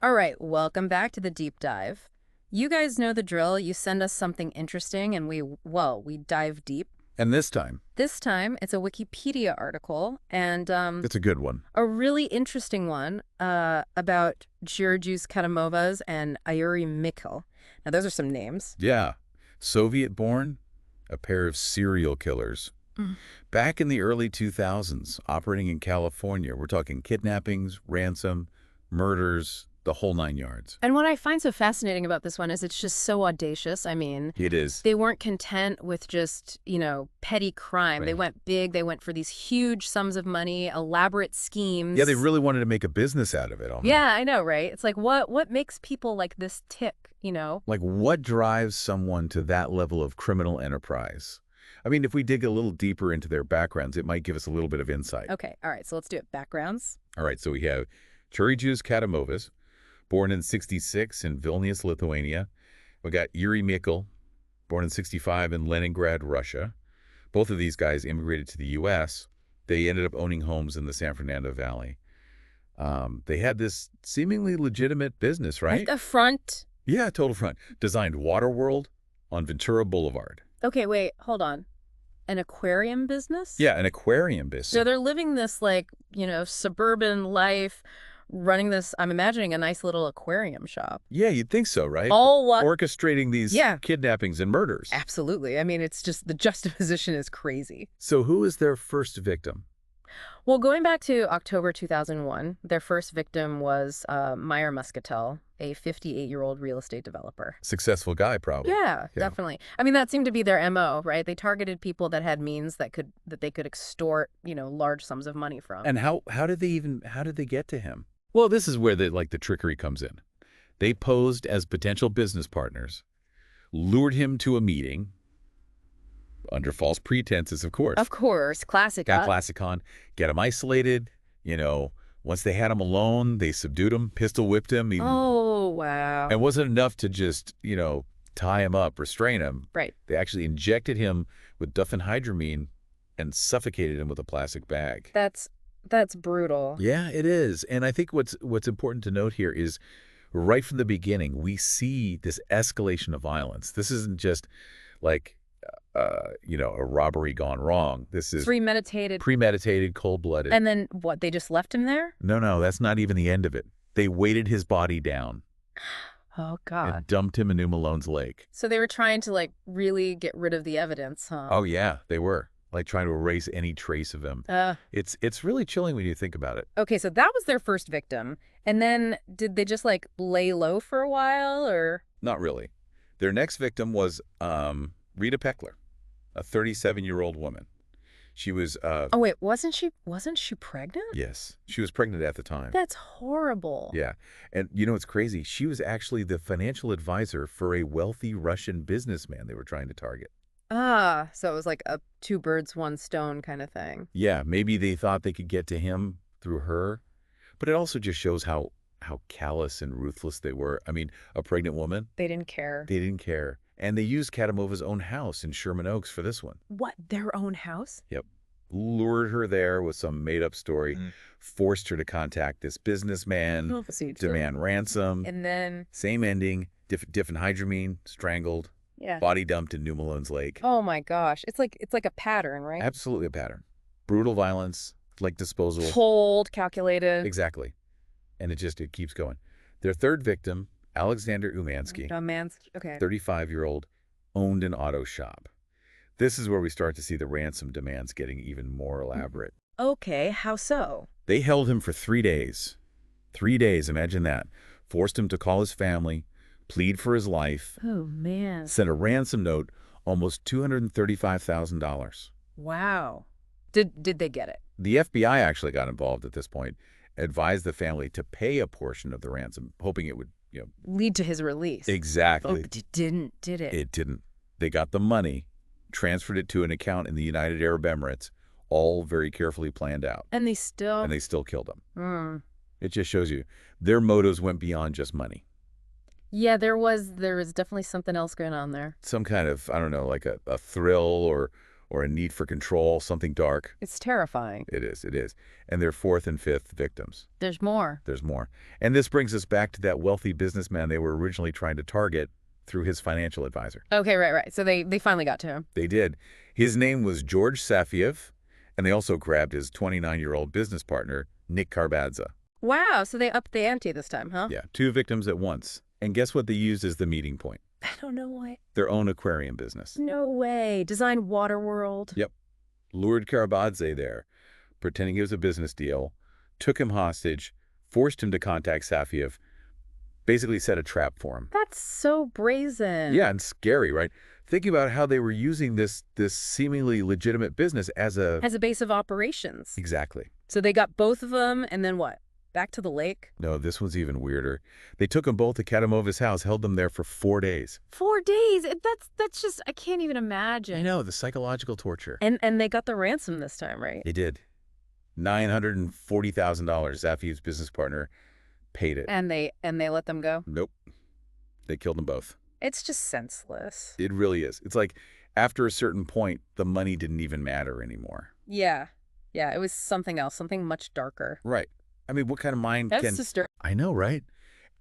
All right, welcome back to the deep dive. You guys know the drill. You send us something interesting and we dive deep. And this time, This time, it's a Wikipedia article and it's a good one. a really interesting one about Jurijus Kadamovas and Mikhel. Now, those are some names. Yeah. Soviet-born, a pair of serial killers. Mm. Back in the early 2000s, operating in California, we're talking kidnappings, ransom, murders, the whole 9 yards. And what I find so fascinating about this one is it's just so audacious. I mean, It is. they weren't content with just, petty crime. They Right. went big. They went for these huge sums of money, elaborate schemes. Yeah, they really wanted to make a business out of it. Almost. Yeah, I know, right? It's like, what makes people like this tick, Like, what drives someone to that level of criminal enterprise? I mean, if we dig a little deeper into their backgrounds, it might give us a little bit of insight. Okay, all right, so let's do it. Backgrounds. All right, so we have Jurijus Kadamovas, born in 1966 in Vilnius, Lithuania. We got Yuri Mikhel, born in 1965 in Leningrad, Russia. Both of these guys immigrated to the U.S. They ended up owning homes in the San Fernando Valley. They had this seemingly legitimate business, right? A front. Yeah, total front. Designed Waterworld on Ventura Boulevard. Okay, wait, hold on. An aquarium business? Yeah, an aquarium business. So they're living this, suburban life, running this, I'm imagining a nice little aquarium shop. Yeah, you'd think so, right? All what? Orchestrating these kidnappings and murders. Absolutely. I mean, it's just the juxtaposition is crazy. So who is their first victim? Well, going back to October 2001, their first victim was Meyer Muscatel, a 58-year-old real estate developer. Successful guy, probably. Yeah, Yeah. definitely. I mean, that seemed to be their MO, right? They targeted people that had means that they could extort, large sums of money from. And how did they get to him? Well, this is where the trickery comes in. They posed as potential business partners, lured him to a meeting under false pretenses, of course. Of course, classic. Classic on. Get him isolated. Once they had him alone, they subdued him, pistol whipped him. Oh, wow. It wasn't enough to just, tie him up, restrain him. Right. They actually injected him with diphenhydramine and suffocated him with a plastic bag. That's brutal. Yeah, it is. And I think what's important to note here is right from the beginning, we see this escalation of violence. This isn't just like, a robbery gone wrong. This is premeditated, cold-blooded. And then what? They just left him there? No, that's not even the end of it. They weighted his body down. Oh, God. And dumped him in New Malone's Lake. So they were trying to, really get rid of the evidence, huh? Oh, yeah, they were. Trying to erase any trace of him. It's really chilling when you think about it. Okay, so that was their first victim. And then did they just, lay low for a while, or? Not really. Their next victim was Rita Peckler, a 37-year-old woman. She was... Oh, wait, wasn't she pregnant? Yes, she was pregnant at the time. That's horrible. Yeah, and what's crazy? She was actually the financial advisor for a wealthy Russian businessman they were trying to target. Ah, so it was like a two birds, one stone kind of thing. Yeah, maybe they thought they could get to him through her, but it also just shows how callous and ruthless they were. I mean, a pregnant woman. They didn't care. They didn't care. And they used Kadamovas' own house in Sherman Oaks for this one. What, their own house? Yep. Lured her there with some made-up story, forced her to contact this businessman, demand ransom. And then? Same ending, diphenhydramine, strangled. Yeah. Body dumped in New Malone's Lake. Oh my gosh. It's like a pattern, right? Absolutely a pattern. Brutal violence, disposal. Cold, calculated. Exactly. And it keeps going. Their third victim, Alexander Umansky, okay. 35-year-old, owned an auto shop. This is where we start to see the ransom demands getting even more elaborate. Okay, how so? They held him for 3 days. 3 days, imagine that. Forced him to call his family, plead for his life. Oh, man. Sent a ransom note, almost $235,000. Wow. Did they get it? The FBI actually got involved at this point, advised the family to pay a portion of the ransom, hoping it would, lead to his release. Exactly. Oh, but it didn't, did it? It didn't. They got the money, transferred it to an account in the United Arab Emirates, all very carefully planned out. And they still killed him. It just shows you their motives went beyond just money. Yeah, there was definitely something else going on there. Some kind of, I don't know, like a thrill or or a need for control, something dark. It's terrifying. It is, it is. And they're fourth and fifth victims. There's more. There's more. And this brings us back to that wealthy businessman they were originally trying to target through his financial advisor. Okay, right. So they finally got to him. They did. His name was George Safiev, and they also grabbed his 29-year-old business partner, Nick Karbadza. Wow, so they upped the ante this time, huh? Yeah, two victims at once. And guess what they used as the meeting point? I don't know why. Their own aquarium business. No way. Designed Waterworld. Yep. Lured Karbadze there, pretending it was a business deal, took him hostage, forced him to contact Safiev, basically set a trap for him. That's so brazen. Yeah, and scary, right? Thinking about how they were using this seemingly legitimate business as a base of operations. Exactly. So they got both of them, and then what? Back to the lake? No, this one's even weirder. They took them both to Kadamovas' house, held them there for 4 days. 4 days? That's just, I can't even imagine. I know, the psychological torture. And they got the ransom this time, right? They did. $940,000. Zafiev's business partner paid it. And they let them go? Nope. They killed them both. It's just senseless. It really is. It's like after a certain point, the money didn't even matter anymore. Yeah. Yeah, it was something else, something much darker. Right. I mean, what kind of mind That's can... disturbing. I know, right?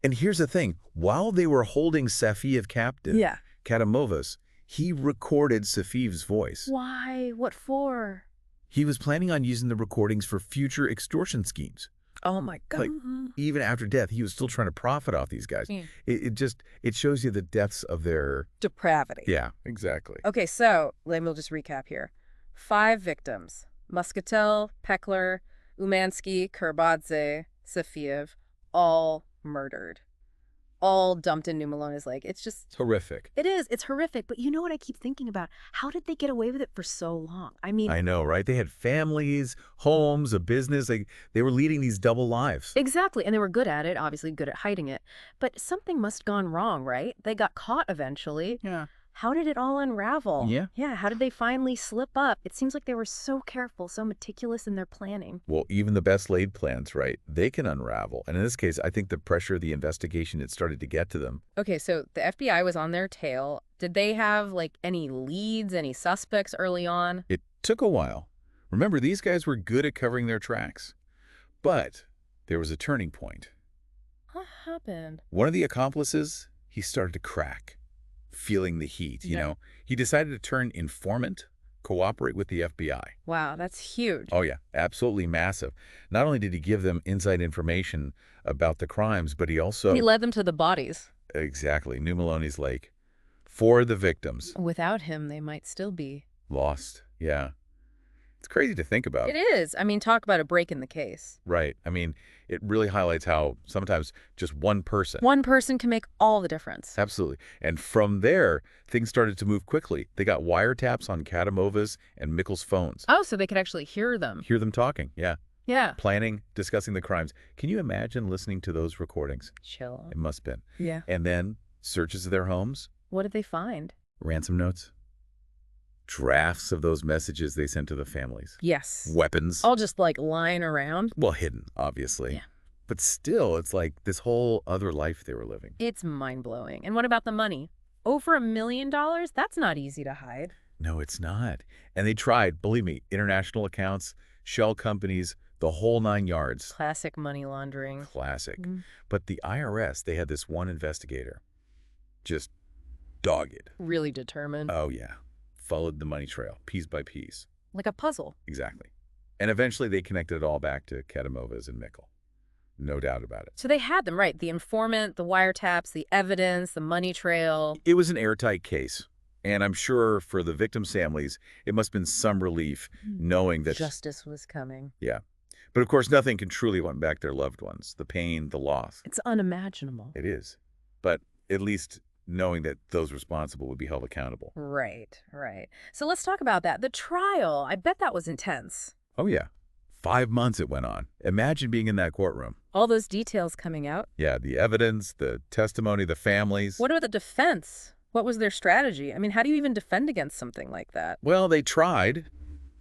And here's the thing. While they were holding Safiev captive, Yeah. Kadamovas, he recorded Safiev's voice. Why? What for? He was planning on using the recordings for future extortion schemes. Oh my God. Like, even after death, he was still trying to profit off these guys. Yeah. It shows you the depths of their... Depravity. Yeah, exactly. Okay, so let me just recap here. 5 victims. Muscatel, Peckler, Umansky, Karbadze, Safiev, all murdered. All dumped in New Malona's Lake. It's just... It's horrific. It is. It's horrific. But you know what I keep thinking about? How did they get away with it for so long? I mean... I know, right? They had families, homes, a business. They were leading these double lives. Exactly. And they were good at it, obviously good at hiding it. But something must have gone wrong, right? They got caught eventually. Yeah. How did it all unravel? Yeah. Yeah, how did they finally slip up? It seems like they were so careful, so meticulous in their planning. Well, even the best laid plans, right? They can unravel. And in this case, I think the pressure of the investigation had started to get to them. Okay, so the FBI was on their tail. Did they have, like, any leads, any suspects early on? It took a while. Remember, these guys were good at covering their tracks. But there was a turning point. What happened? One of the accomplices, he started to crack, feeling the heat, you know. He decided to turn informant, cooperate with the FBI. Wow, that's huge. Oh, yeah, absolutely massive. Not only did he give them inside information about the crimes, but he also... He led them to the bodies. Exactly, New Malone's Lake. 4 of the victims. Without him, they might still be. Lost, yeah. It's crazy to think about. It is. I mean, talk about a break in the case. Right. I mean, it really highlights how sometimes just one person... One person can make all the difference. Absolutely. And from there, things started to move quickly. They got wiretaps on Kadamovas and Mikhel's phones. Oh, so they could actually hear them. Hear them talking, yeah. Yeah. Planning, discussing the crimes. Can you imagine listening to those recordings? Chill. It must have been. Yeah. And then searches of their homes. What did they find? Ransom notes. Drafts of those messages they sent to the families. Yes. Weapons. All just, like, lying around. Well, hidden, obviously. Yeah. But still, it's like this whole other life they were living. It's mind-blowing. And what about the money? Over $1 million? That's not easy to hide. No, it's not. And they tried, believe me, international accounts, shell companies, the whole 9 yards. Classic money laundering. Classic. Mm. But the IRS, they had this one investigator. Just dogged. Really determined. Oh, yeah. Followed the money trail, piece by piece. Like a puzzle. Exactly. And eventually they connected it all back to Kadamovas and Mikhel. No doubt about it. So they had them, right? The informant, the wiretaps, the evidence, the money trail. It was an airtight case. And I'm sure for the victims' families, it must have been some relief knowing that... Justice was coming. Yeah. But of course, nothing can truly want back their loved ones. The pain, the loss. It's unimaginable. It is. But at least knowing that those responsible would be held accountable. Right, right. So let's talk about that. The trial, I bet that was intense. Oh, yeah. 5 months it went on. Imagine being in that courtroom. All those details coming out. Yeah, the evidence, the testimony, the families. What about the defense? What was their strategy? I mean, how do you even defend against something like that? Well, they tried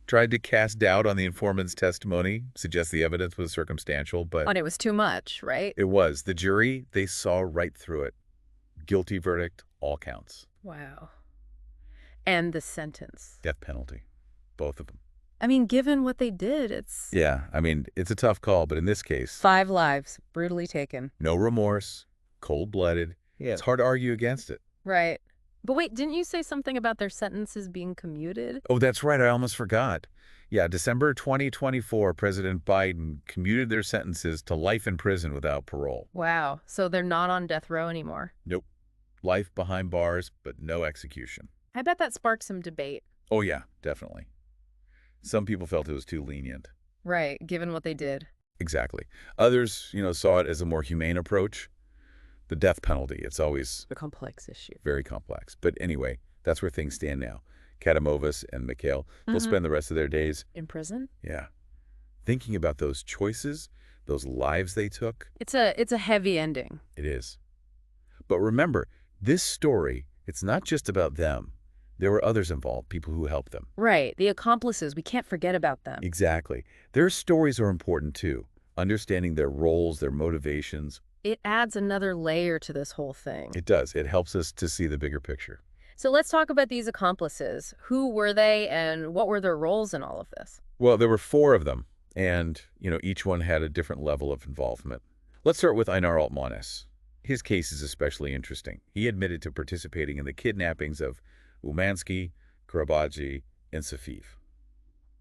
to cast doubt on the informant's testimony, suggest the evidence was circumstantial, but... And it was too much, right? It was. The jury, they saw right through it. Guilty verdict, all counts. Wow. And the sentence? Death penalty. both of them. I mean, given what they did, it's Yeah, I mean, it's a tough call, but in this case, 5 lives brutally taken. no remorse, cold-blooded. Yeah, it's hard to argue against it. Right. But wait, didn't you say something about their sentences being commuted? Oh, that's right. I almost forgot. Yeah, December 2024, President Biden commuted their sentences to life in prison without parole. Wow. So they're not on death row anymore. Nope. Life behind bars, but no execution. I bet that sparked some debate. Oh, yeah, definitely. Some people felt it was too lenient. Right, given what they did. Exactly. Others, saw it as a more humane approach. The death penalty, it's always A complex issue. very complex. But anyway, that's where things stand now. Kadamovas and Mikhel, they'll spend the rest of their days, In prison? yeah, thinking about those choices, those lives they took. It's a heavy ending. It is. But remember, this story, it's not just about them. There were others involved, people who helped them. Right, the accomplices, we can't forget about them. Exactly. Their stories are important too, understanding their roles, their motivations. It adds another layer to this whole thing. It does. It helps us to see the bigger picture. So let's talk about these accomplices. Who were they and what were their roles in all of this? Well, there were 4 of them, and, each one had a different level of involvement. Let's start with Einar Altmanes. His case is especially interesting. He admitted to participating in the kidnappings of Umansky, Karabaji, and Safiv.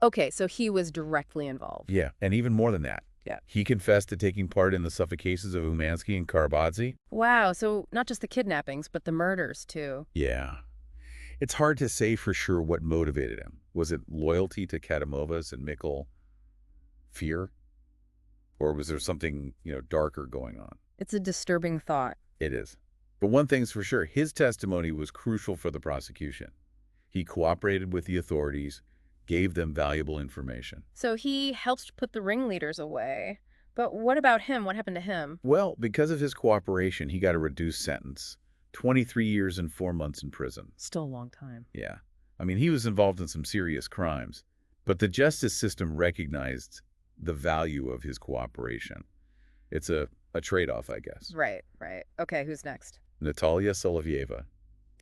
Okay, so he was directly involved. Yeah, and even more than that. Yeah. He confessed to taking part in the suffocations of Umansky and Karabaji. Wow, so not just the kidnappings, but the murders too. Yeah. It's hard to say for sure what motivated him. Was it loyalty to Kadamovas and Mikhel? Fear? Or was there something, darker going on? It's a disturbing thought. It is. But one thing's for sure, his testimony was crucial for the prosecution. He cooperated with the authorities, gave them valuable information. So he helped put the ringleaders away. But what about him? What happened to him? Well, because of his cooperation, he got a reduced sentence. 23 years and 4 months in prison. Still a long time. Yeah. I mean, he was involved in some serious crimes. But the justice system recognized the value of his cooperation. It's a trade-off, I guess. Right. Okay, who's next? Natalia Solovyeva,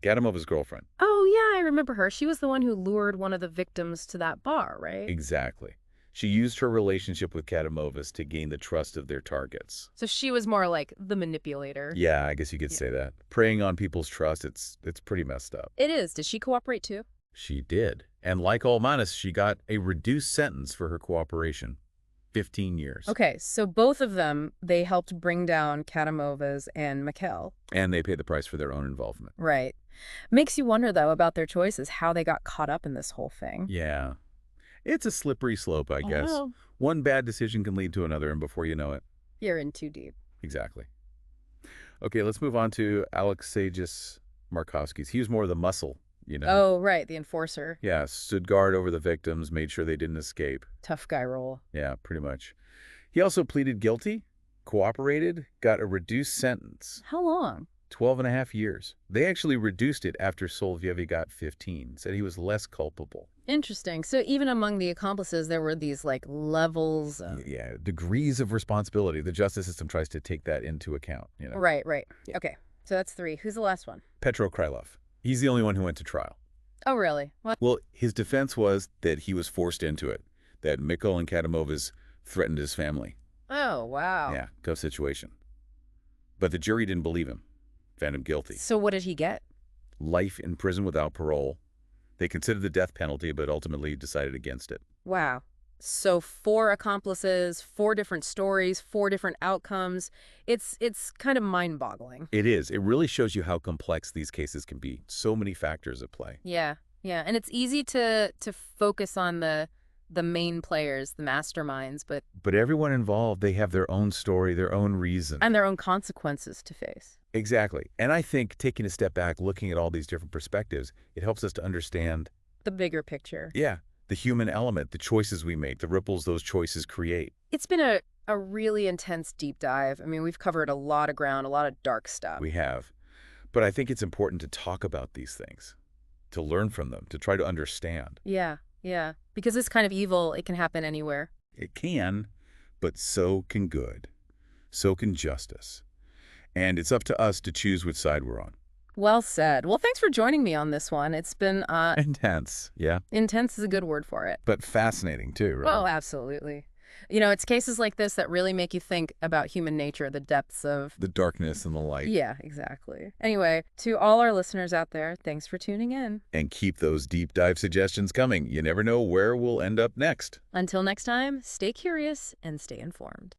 Kadamovas' girlfriend. Oh, yeah, I remember her. She was the one who lured one of the victims to that bar, right? Exactly. She used her relationship with Kadamovas to gain the trust of their targets. So she was more like the manipulator. Yeah, I guess you could say that. Preying on people's trust, it's pretty messed up. It is. Did she cooperate too? She did. And like Almanis, she got a reduced sentence for her cooperation. 15 years. Okay, so both of them, they helped bring down Kadamovas and Mikhel. And they paid the price for their own involvement. Right. Makes you wonder, though, about their choices, how they got caught up in this whole thing. Yeah. It's a slippery slope, I guess. Oh. One bad decision can lead to another, and before you know it. You're in too deep. Exactly. Okay, let's move on to Alexejus Markovskis. He was more the muscle, Oh, right, the enforcer. Yeah, stood guard over the victims, made sure they didn't escape. Tough guy role. Yeah, pretty much. He also pleaded guilty, cooperated, got a reduced sentence. How long? 12 and a half years. They actually reduced it after Solovyev got 15, said he was less culpable. Interesting. So even among the accomplices, there were these, levels of... Yeah, degrees of responsibility. The justice system tries to take that into account, Right. Okay, so that's 3. Who's the last one? Petro Krylov. He's the only one who went to trial. Oh, really? What? Well, his defense was that he was forced into it, that Mikhel and Kadamovas threatened his family. Oh, wow. Yeah, tough situation. But the jury didn't believe him, found him guilty. So what did he get? Life in prison without parole. They considered the death penalty, but ultimately decided against it. Wow. So 4 accomplices, 4 different stories, 4 different outcomes. It's kind of mind-boggling. It is. It really shows you how complex these cases can be. So many factors at play. Yeah. And it's easy to focus on the main players, the masterminds, But everyone involved, they have their own story, their own reason. and their own consequences to face. Exactly. And I think taking a step back, looking at all these different perspectives, it helps us to understand, The bigger picture. yeah, the human element, the choices we make, the ripples those choices create. It's been a really intense deep dive. I mean, we've covered a lot of ground, a lot of dark stuff. We have. But I think it's important to talk about these things, to learn from them, to try to understand. Yeah. Because this kind of evil, it can happen anywhere. It can, but so can good. So can justice. And it's up to us to choose which side we're on. Well said. Well, thanks for joining me on this one. It's been Intense, yeah. intense is a good word for it. But fascinating, too, right? Oh, absolutely. It's cases like this that really make you think about human nature, the depths of... The darkness and the light. Yeah, exactly. Anyway, to all our listeners out there, thanks for tuning in. And keep those deep dive suggestions coming. You never know where we'll end up next. Until next time, stay curious and stay informed.